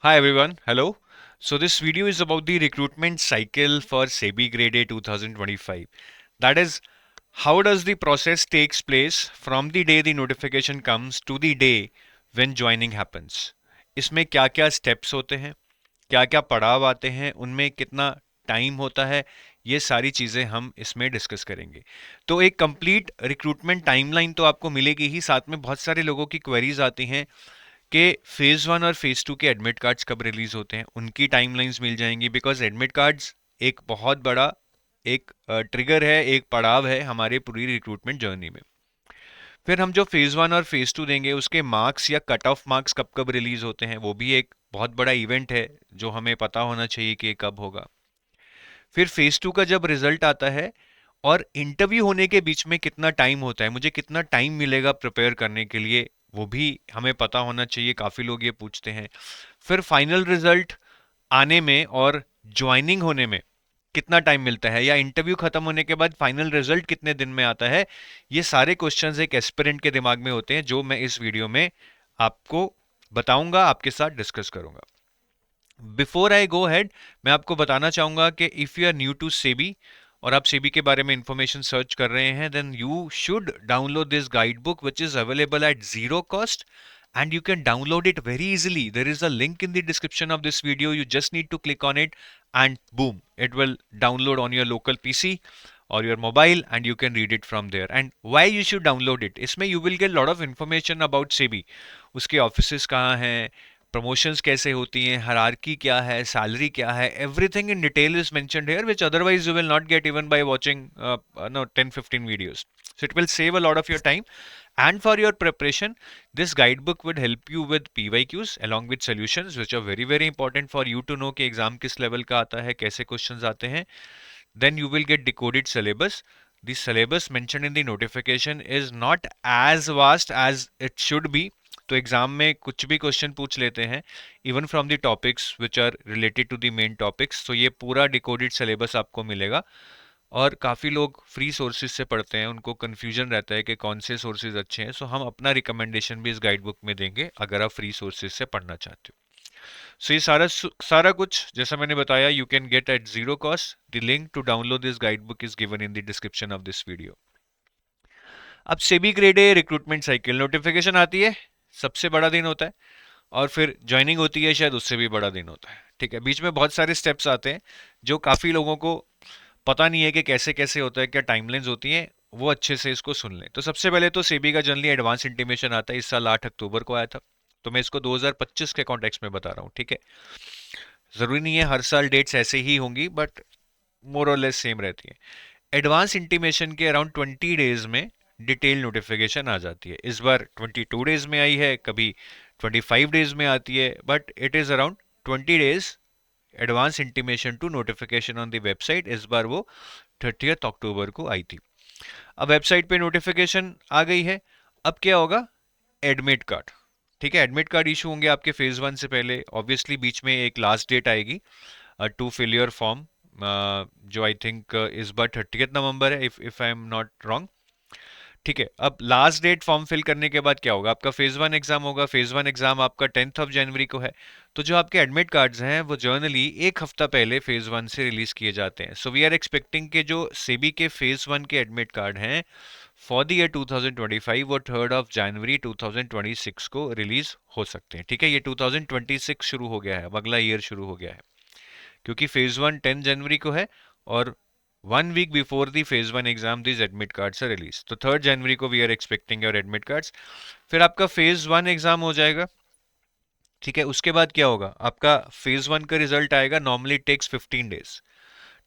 Hi everyone, hello. So this video is about the recruitment cycle for SEBI Grade A 2025. That is, how does the process takes place from the day the notification comes to the day when joining happens. इसमें क्या क्या steps होते हैं, क्या क्या पड़ाव आते हैं, उनमें कितना टाइम होता है, ये सारी चीज़ें हम इसमें डिस्कस करेंगे। तो एक कंप्लीट रिक्रूटमेंट टाइमलाइन तो आपको मिलेगी ही, साथ में बहुत सारे लोगों की क्वेरीज आती हैं कि फेज वन और फेज टू के एडमिट कार्ड्स कब रिलीज होते हैं, उनकी टाइमलाइंस मिल जाएंगी। बिकॉज एडमिट कार्ड्स एक बहुत बड़ा एक ट्रिगर है, एक पड़ाव है हमारे पूरी रिक्रूटमेंट जर्नी में। फिर हम जो फेज वन और फेज टू देंगे उसके मार्क्स या कट ऑफ मार्क्स कब कब रिलीज होते हैं, वो भी एक बहुत बड़ा इवेंट है जो हमें पता होना चाहिए कि ये कब होगा। फिर फेज टू का जब रिजल्ट आता है और इंटरव्यू होने के बीच में कितना टाइम होता है, मुझे कितना टाइम मिलेगा प्रिपेयर करने के लिए, वो भी हमें पता होना चाहिए। काफ़ी लोग ये पूछते हैं। फिर फाइनल रिजल्ट आने में और ज्वाइनिंग होने में कितना टाइम मिलता है, या इंटरव्यू खत्म होने के बाद फाइनल रिजल्ट कितने दिन में आता है। ये सारे क्वेश्चंस एक एस्पिरेंट के दिमाग में होते हैं जो मैं इस वीडियो में आपको बताऊंगा, आपके साथ डिस्कस करूंगा। बिफोर आई गो हेड, मैं आपको बताना चाहूंगा कि if you are new to SEBI और आप सेबी के बारे में इंफॉर्मेशन सर्च कर रहे हैं, then you should download this guide book which is available at zero cost and you can download it very easily. There is a link in the description of this video. You just need to click on it and boom, it will download on your local PC or your mobile and you can read it from there. And why you should download it, इसमें you will get lot of information about SEBI, उसके offices कहाँ हैं, promotions कैसे होती हैं, hierarchy क्या है, salary क्या है, everything in detail is mentioned here which otherwise you will not get even by watching no 10-15 videos. So it will save a lot of your time. And for your preparation, this guidebook would help you with PYQs along with solutions which are very very important for you to know कि exam किस level का आता है, कैसे questions आते हैं. Then you will get decoded syllabus. The syllabus mentioned in the notification is not as vast as it should be. तो exam में कुछ भी क्वेश्चन पूछ लेते हैं, even from the topics which are related to the main topics. तो ये पूरा डिकोडेड सिलेबस आपको मिलेगा। और काफ़ी लोग फ्री सोर्सेज से पढ़ते हैं, उनको कन्फ्यूजन रहता है कि कौन से सोर्सेज अच्छे हैं। सो हम अपना रिकमेंडेशन भी इस गाइड बुक में देंगे अगर आप फ्री सोर्सेज से पढ़ना चाहते हो। सो ये सारा सारा कुछ जैसा मैंने बताया you can get at zero cost. The link to download this guide book is given in the description of this video. अब SEBI grade A recruitment cycle, notification आती है, सबसे बड़ा दिन होता है, और फिर ज्वाइनिंग होती है, शायद उससे भी बड़ा दिन होता है। ठीक है, बीच में बहुत सारे स्टेप्स आते हैं जो काफ़ी लोगों को पता नहीं है कि कैसे कैसे होता है, क्या टाइमलाइंस होती हैं, वो अच्छे से इसको सुन लें। तो सबसे पहले तो सेबी का जनरली एडवांस इंटीमेशन आता है, इस साल 8 अक्टूबर को आया था। तो मैं इसको 2025 के कॉन्टेक्स्ट में बता रहा हूँ। ठीक है, ज़रूरी नहीं है हर साल डेट्स ऐसे ही होंगी, बट मोर और लेस सेम रहती है। एडवांस इंटीमेशन के अराउंड 20 डेज में डिटेल नोटिफिकेशन आ जाती है। इस बार 22 डेज में आई है, कभी 25 डेज में आती है, but it is around 20 days advance intimation to notification on the website. इस बार वो 30 अक्टूबर को आई थी। अब वेबसाइट पे नोटिफिकेशन आ गई है, अब क्या होगा, एडमिट कार्ड। ठीक है, एडमिट कार्ड इशू होंगे आपके फेज वन से पहले। ऑब्वियसली बीच में एक लास्ट डेट आएगी टू फिल योर फॉर्म, जो आई थिंक इस बार 30 नवंबर है, if I am not wrong. ठीक है, अब लास्ट डेट फॉर्म फिल करने के बाद क्या होगा, आपका फेज वन एग्जाम होगा। फेज वन एग्जाम आपका 10 जनवरी को है। तो जो आपके एडमिट कार्ड्स हैं वो जर्नली एक हफ्ता पहले फेज वन से रिलीज किए जाते हैं। सो वी आर एक्सपेक्टिंग के जो सेबी के फेज वन के एडमिट कार्ड हैं फॉर द ईयर 2025 वो 3 जनवरी 2026 को रिलीज हो सकते हैं। ठीक है, ये 2026 शुरू हो गया है, अब अगला ईयर शुरू हो गया है, क्योंकि फेज वन 10 जनवरी को है और 1 week before the phase one exam these admit cards are release. तो 3 जनवरी को we are expecting your admit cards. फिर आपका फेज वन एग्जाम हो जाएगा। ठीक है, उसके बाद क्या होगा, आपका फेज वन का रिजल्ट आएगा। Normally takes 15 days.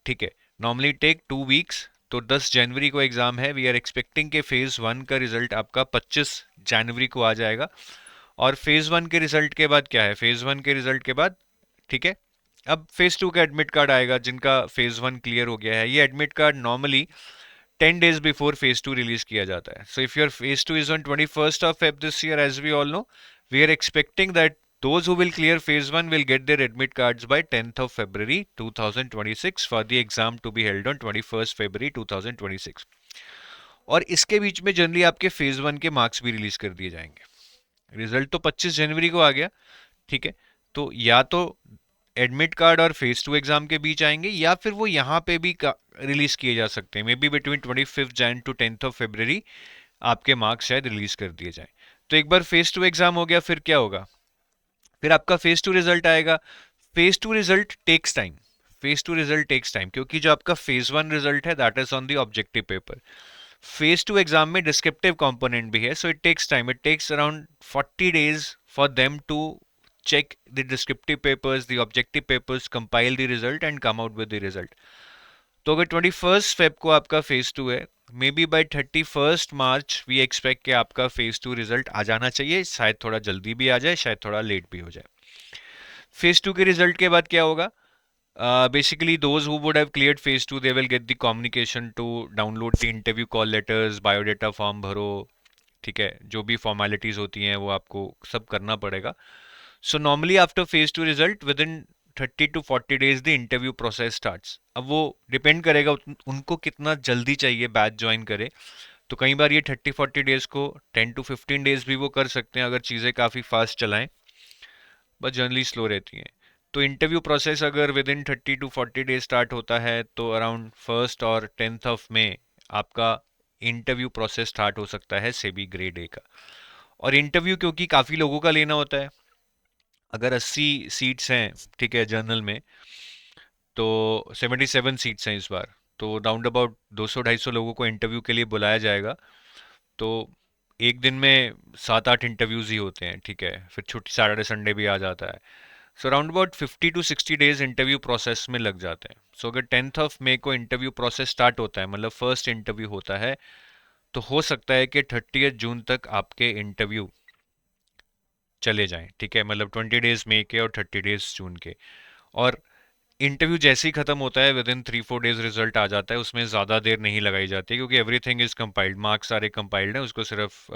ठीक है, नॉर्मली टेक 2 वीक्स। तो 10 जनवरी को एग्जाम है, वी आर एक्सपेक्टिंग के फेज वन का रिजल्ट आपका 25 जनवरी को आ जाएगा। और फेज वन के रिजल्ट के बाद क्या है, फेज वन के रिजल्ट के बाद, ठीक है, अब फेज टू का एडमिट कार्ड आएगा। जिनका फेज वन क्लियर हो गया है, ये admit card normally 10 days before phase two release किया जाता है। So if your phase two is on 21st of Feb this year, as we all know, we are expecting that those who will clear phase 1 will get their admit cards by 10th of February 2026 for the exam to be held on 21st February 2026। और इसके बीच में generally आपके phase one के marks भी release कर दिए जाएंगे। Result तो 25 जनवरी को आ गया। ठीक है, तो या तो एडमिट कार्ड और फेज टू एग्जाम के बीच आएंगे, या फिर वो यहाँ पे भी रिलीज किए जा सकते हैं। May be between 25 Jan to 10 फरवरी आपके मार्क्स शायद रिलीज कर दिए जाएं। तो एक बार फेज टू एग्जाम हो गया, फिर क्या होगा? फिर आपका फेज टू रिजल्ट आएगा। Phase two result takes time. Phase two result takes time, क्योंकि जो आपका फेज वन रिजल्ट है that is on the objective paper. Phase two exam में डिस्क्रिप्टिव कंपोनेंट भी है, so it takes time. It takes around 40 days for them to check the descriptive papers, the objective papers, compile the result and come out with the result. तो अगर 21 Feb को आपका phase two है, may be by 31 March we expect कि आपका phase two result आ जाना चाहिए। शायद थोड़ा जल्दी भी आ जाए, शायद थोड़ा लेट भी हो जाए। फेज टू के रिजल्ट के बाद क्या होगा? Basically, those who would have cleared phase 2, they will get the communication to download the interview call letters, biodata form भरो, ठीक है, जो भी फॉर्मेलिटीज होती हैं वो आपको सब करना पड़ेगा। So normally after phase two result with in 30 to 40 days the interview process starts. अब वो डिपेंड करेगा उनको कितना जल्दी चाहिए बैच ज्वाइन करे। तो कई बार ये 30-40 days को 10 to 15 days भी वो कर सकते हैं अगर चीज़ें काफ़ी फास्ट चलाएं, बस जनरली स्लो रहती हैं। तो इंटरव्यू प्रोसेस अगर with in 30 to 40 days start होता है तो अराउंड 1st और 10th में आपका इंटरव्यू प्रोसेस स्टार्ट हो सकता है सेबी ग्रेड ए का। और इंटरव्यू क्योंकि काफ़ी लोगों का लेना होता है, अगर 80 सीट्स हैं, ठीक है, जनरल में, तो 77 सीट्स हैं इस बार, तो राउंड अबाउट 200-250 लोगों को इंटरव्यू के लिए बुलाया जाएगा। तो एक दिन में 7-8 इंटरव्यूज ही होते हैं, ठीक है, फिर छुट्टी सैटरडे संडे भी आ जाता है। So around about 50 to 60 days interview process में लग जाते हैं। सो अगर 10th को इंटरव्यू प्रोसेस स्टार्ट होता है, मतलब फर्स्ट इंटरव्यू होता है, तो हो सकता है कि 30 जून तक आपके इंटरव्यू चले जाएं, ठीक है, मतलब 20 days मई के और 30 days जून के। और इंटरव्यू जैसे ही खत्म होता है विद इन 3-4 days रिजल्ट आ जाता है, उसमें ज़्यादा देर नहीं लगाई जाती क्योंकि एवरीथिंग इज कंपाइल्ड, मार्क्स सारे कंपाइल्ड हैं, उसको सिर्फ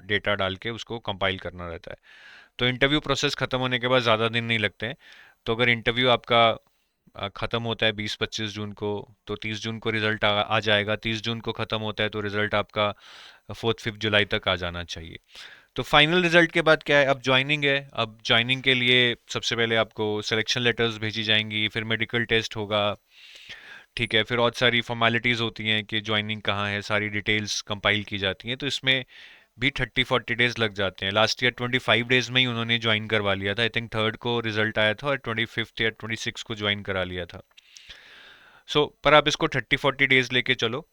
डेटा डाल के उसको कंपाइल करना रहता है। तो इंटरव्यू प्रोसेस खत्म होने के बाद ज़्यादा दिन नहीं लगते हैं। तो अगर इंटरव्यू आपका ख़त्म होता है 20-25 जून को, तो 30 जून को रिजल्ट आ जाएगा। 30 जून को ख़त्म होता है तो रिजल्ट आपका 4th-5th जुलाई तक आ जाना चाहिए। तो फाइनल रिजल्ट के बाद क्या है? अब ज्वाइनिंग है। अब ज्वाइनिंग के लिए सबसे पहले आपको सिलेक्शन लेटर्स भेजी जाएंगी, फिर मेडिकल टेस्ट होगा, ठीक है, फिर और सारी फॉर्मेलिटीज़ होती हैं कि ज्वाइनिंग कहाँ है, सारी डिटेल्स कंपाइल की जाती हैं। तो इसमें भी 30-40 days लग जाते हैं। लास्ट ईयर 25 days में ही उन्होंने ज्वाइन करवा लिया था। आई थिंक 3rd को रिजल्ट आया था और 25th या 26 को ज्वाइन करा लिया था। पर आप इसको 30-40 days लेके चलो।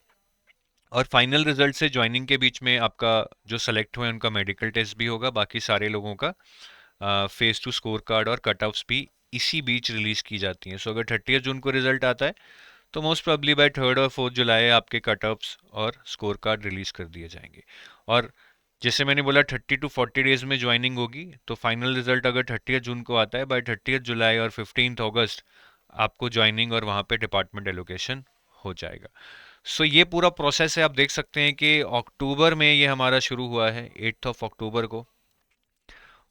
और फाइनल रिजल्ट से ज्वाइनिंग के बीच में आपका जो सेलेक्ट हुए उनका मेडिकल टेस्ट भी होगा, बाकी सारे लोगों का फेज टू स्कोर कार्ड और कट ऑफ्स भी इसी बीच रिलीज की जाती हैं। सो अगर 30 जून को रिजल्ट आता है तो मोस्ट प्रोबेबली बाय 3rd और 4th जुलाई आपके कट ऑफ्स और स्कोर कार्ड रिलीज कर दिए जाएंगे। और जैसे मैंने बोला 30 to 40 days में ज्वाइनिंग होगी, तो फाइनल रिजल्ट अगर 30 जून को आता है, बाय 30 जुलाई और 15 अगस्त आपको ज्वाइनिंग और वहाँ पे डिपार्टमेंट एलोकेशन हो जाएगा। ये पूरा प्रोसेस है। आप देख सकते हैं कि अक्टूबर में ये हमारा शुरू हुआ है 8 अक्टूबर को,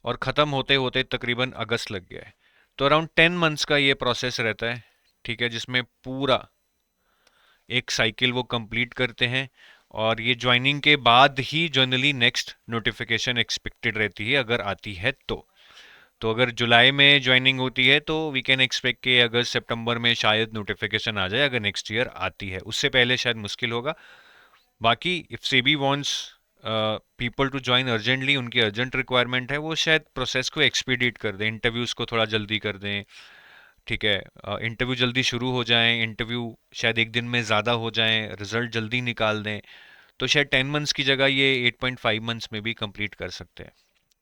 और ख़त्म होते होते तकरीबन अगस्त लग गया है। तो अराउंड 10 मंथ्स का ये प्रोसेस रहता है, ठीक है, जिसमें पूरा एक साइकिल वो कंप्लीट करते हैं। और ये ज्वाइनिंग के बाद ही जनरली नेक्स्ट नोटिफिकेशन एक्सपेक्टेड रहती है, अगर आती है तो अगर जुलाई में ज्वाइनिंग होती है तो वी कैन एक्सपेक्ट कि अगस्त सितंबर में शायद नोटिफिकेशन आ जाए, अगर नेक्स्ट ईयर आती है। उससे पहले शायद मुश्किल होगा। बाकी if SEBI wants people to join urgently, उनकी अर्जेंट रिक्वायरमेंट है, वो शायद प्रोसेस को एक्सपीडिएट कर दें, इंटरव्यूज़ को थोड़ा जल्दी कर दें, ठीक है, इंटरव्यू जल्दी शुरू हो जाएं, इंटरव्यू शायद एक दिन में ज़्यादा हो जाएं, रिजल्ट जल्दी निकाल दें, तो शायद 10 मंथ्स की जगह ये 8.5 मंथ्स में भी कंप्लीट कर सकते हैं।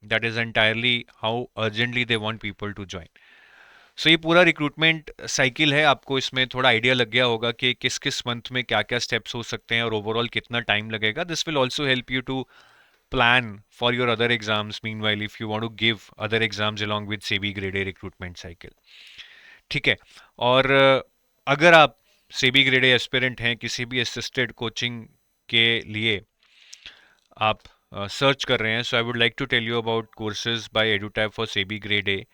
That is entirely how urgently they want people to join. ये पूरा रिक्रूटमेंट साइकिल है। आपको इसमें थोड़ा आइडिया लग गया होगा कि किस किस मंथ में क्या क्या स्टेप्स हो सकते हैं और ओवरऑल कितना टाइम लगेगा। This will also help you to plan for your other exams meanwhile if you want to give other exams along with SEBI grade A recruitment cycle, ठीक है। और अगर आप सेबी ग्रेड ए एस्पिरेंट हैं, किसी भी असिस्टेड कोचिंग के लिए आप सर्च कर रहे हैं, so I would like to tell you about courses by EduTap for SEBI grade A.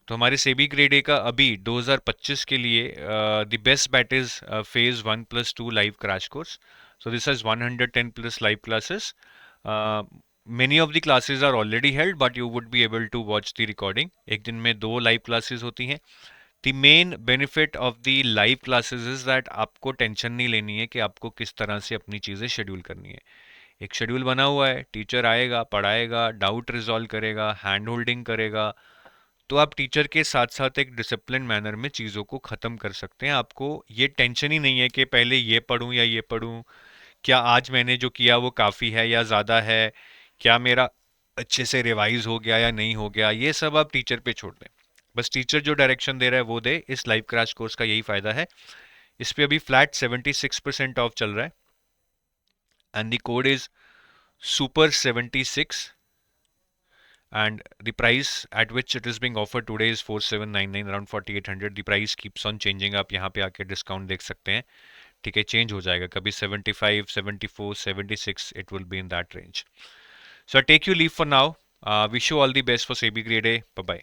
तो हमारे सेबी ग्रेड ए का अभी 2025 के लिए the best bat is phase 1+2 live crash course. So this has 110+ live classes many of the classes are already held, but you would be able to watch the recording. एक दिन में 2 live classes होती हैं. The main benefit of the live classes is that आपको tension नहीं लेनी है कि आपको किस तरह से अपनी चीज़ें शेड्यूल करनी है. एक शेड्यूल बना हुआ है, टीचर आएगा, पढ़ाएगा, डाउट रिजॉल्व करेगा, हैंड होल्डिंग करेगा. तो आप टीचर के साथ साथ एक डिसिप्लिन मैनर में चीज़ों को ख़त्म कर सकते हैं. आपको ये टेंशन ही नहीं है कि पहले ये पढूं या ये पढूं, क्या आज मैंने जो किया वो काफ़ी है या ज़्यादा है, क्या मेरा अच्छे से रिवाइज हो गया या नहीं हो गया. ये सब आप टीचर पे छोड़ दें. बस टीचर जो डायरेक्शन दे रहा है वो दे. इस लाइव क्रैश कोर्स का यही फ़ायदा है. इस पे अभी फ्लैट 76% ऑफ चल रहा है and the code is super 76 and the price at which it is being offered today is 4799, around 4800. The price keeps on changing. आप यहाँ पे आके डिस्काउंट देख सकते हैं. ठीक है, चेंज हो जाएगा, कभी 75, 74, 76, it will be in that range. So I take you leave for now. Wish you all the best for SEBI Grade A. Bye bye.